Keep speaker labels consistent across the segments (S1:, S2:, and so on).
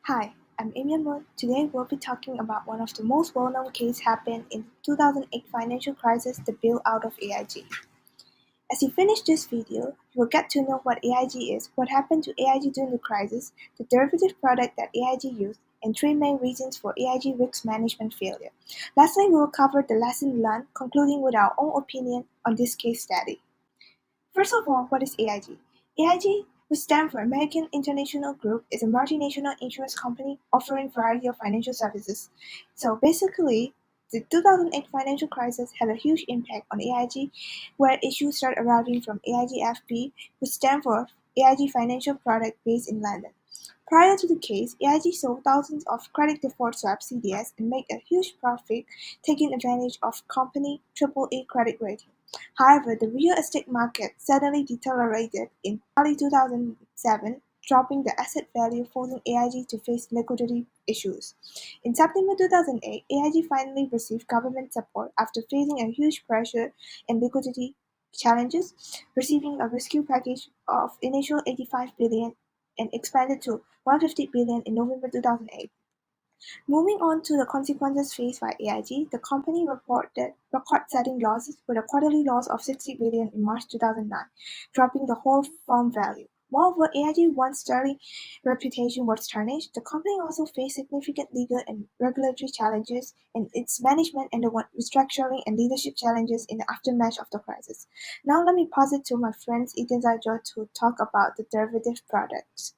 S1: Hi, I'm Amy Moon. Today we'll be talking about one of the most well-known cases happened in the 2008 financial crisis, the bailout of AIG. As you finish this video, you will get to know what AIG is, what happened to AIG during the crisis, the derivative product that AIG used, and three main reasons for AIG risk management failure. Lastly, we will cover the lesson learned, concluding with our own opinion on this case study. First of all, what is AIG? AIG, which stands for American International Group, is a multinational insurance company offering a variety of financial services. So basically, the 2008 financial crisis had a huge impact on AIG, where issues started arriving from AIG FP, which stands for AIG Financial Product based in London. Prior to the case, AIG sold thousands of credit default swap CDS and made a huge profit, taking advantage of company AAA credit rating. However, the real estate market suddenly deteriorated in early 2007, dropping the asset value, forcing AIG to face liquidity issues. In September 2008, AIG finally received government support after facing a huge pressure and liquidity challenges, receiving a rescue package of initial 85 billion and expanded to 150 billion in November 2008. Moving on to the consequences faced by AIG, the company reported record-setting losses with a quarterly loss of 60 billion in March 2009, dropping the whole firm value. Moreover, AIG's once sterling reputation was tarnished. The company also faced significant legal and regulatory challenges, and its management underwent restructuring and leadership challenges in the aftermath of the crisis. Now let me pass it to my friends Ethan Zaijo to talk about the derivative products.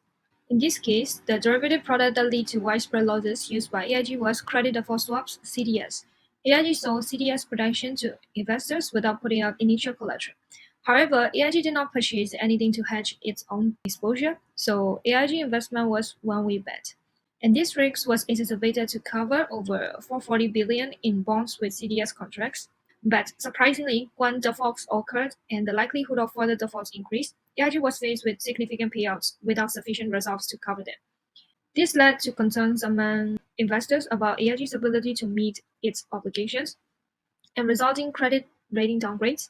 S2: In this case, the derivative product that led to widespread losses used by AIG was credit default swaps (CDS). AIG sold CDS protection to investors without putting up initial collateral. However, AIG did not purchase anything to hedge its own exposure, so AIG investment was one-way bet. And this risk was exacerbated to cover over 440 billion in bonds with CDS contracts. But surprisingly, when defaults occurred and the likelihood of further defaults increased, AIG was faced with significant payouts without sufficient reserves to cover them. This led to concerns among investors about AIG's ability to meet its obligations and resulting credit rating downgrades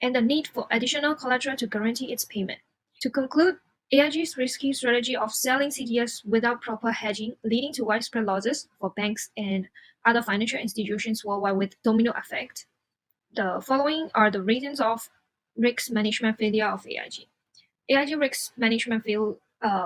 S2: and the need for additional collateral to guarantee its payment. To conclude, AIG's risky strategy of selling CDS without proper hedging, leading to widespread losses for banks and other financial institutions worldwide with domino effect. The following are the reasons of risk management failure of AIG. AIG risk management failed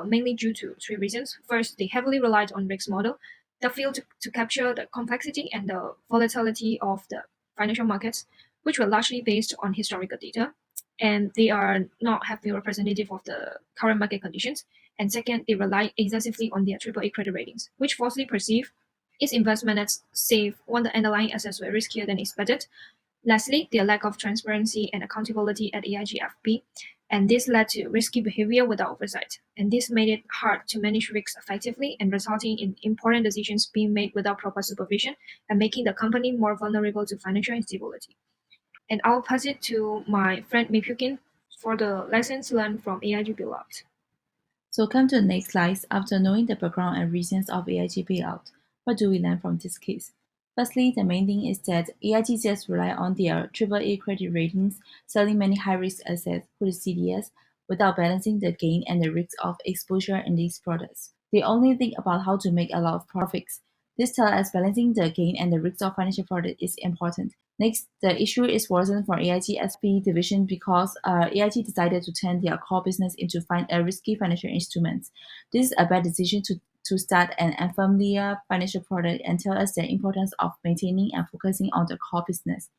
S2: mainly due to three reasons. First, they heavily relied on risk model that failed to capture the complexity and the volatility of the financial markets, which were largely based on historical data, and they are not heavily representative of the current market conditions. And second, they rely excessively on their AAA credit ratings, which falsely perceive its investment as safe when the underlying assets were riskier than expected. Lastly, their lack of transparency and accountability at AIGFP, and this led to risky behavior without oversight. And this made it hard to manage risks effectively and resulting in important decisions being made without proper supervision and making the company more vulnerable to financial instability. And I'll pass it to my friend Mipukin for the lessons learned from AIG bailout.
S3: So come to the next slide. After knowing the background and reasons of AIG bailout, what do we learn from this case? Firstly, the main thing is that AIG just rely on their AAA credit ratings, selling many high-risk assets, put CDS, without balancing the gain and the risk of exposure in these products. They only think about how to make a lot of profits. This tells us balancing the gain and the risk of financial product is important. Next, the issue is worsened for AIG SP division because AIG decided to turn their core business into risky financial instruments. This is a bad decision to start an unfamiliar financial product and tell us the importance of maintaining and focusing on the core business.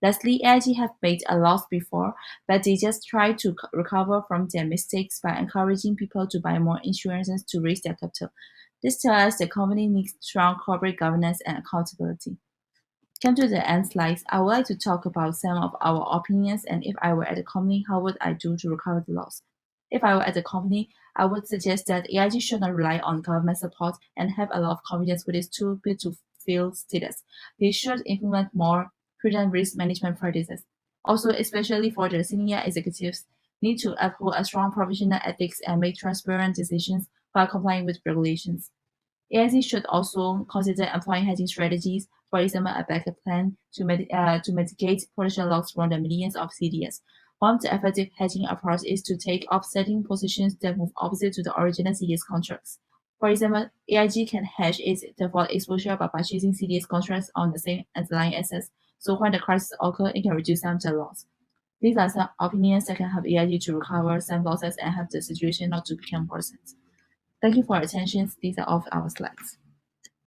S3: Lastly, AIG have made a loss before, but they just try to recover from their mistakes by encouraging people to buy more insurances to raise their capital. This tells us the company needs strong corporate governance and accountability. Come to the end slides, I would like to talk about some of our opinions and if I were at the company, how would I do to recover the loss? If I were at the company, I would suggest that AIG should not rely on government support and have a lot of confidence with its too big to fail status. They should implement more prudent risk management practices. Also, especially for the senior executives, need to uphold a strong professional ethics and make transparent decisions while complying with regulations. AIC should also consider employing hedging strategies, for example, a backup plan to mitigate potential loss from the millions of CDS. One of the effective hedging approach is to take offsetting positions that move opposite to the original CDS contracts. For example, AIG can hedge its default exposure by purchasing CDS contracts on the same underlying assets, so when the crisis occurs, it can reduce downside loss. These are some opinions that can help AIG to recover some losses and have the situation not to become worsened. Thank you for your attention. These are all of our slides.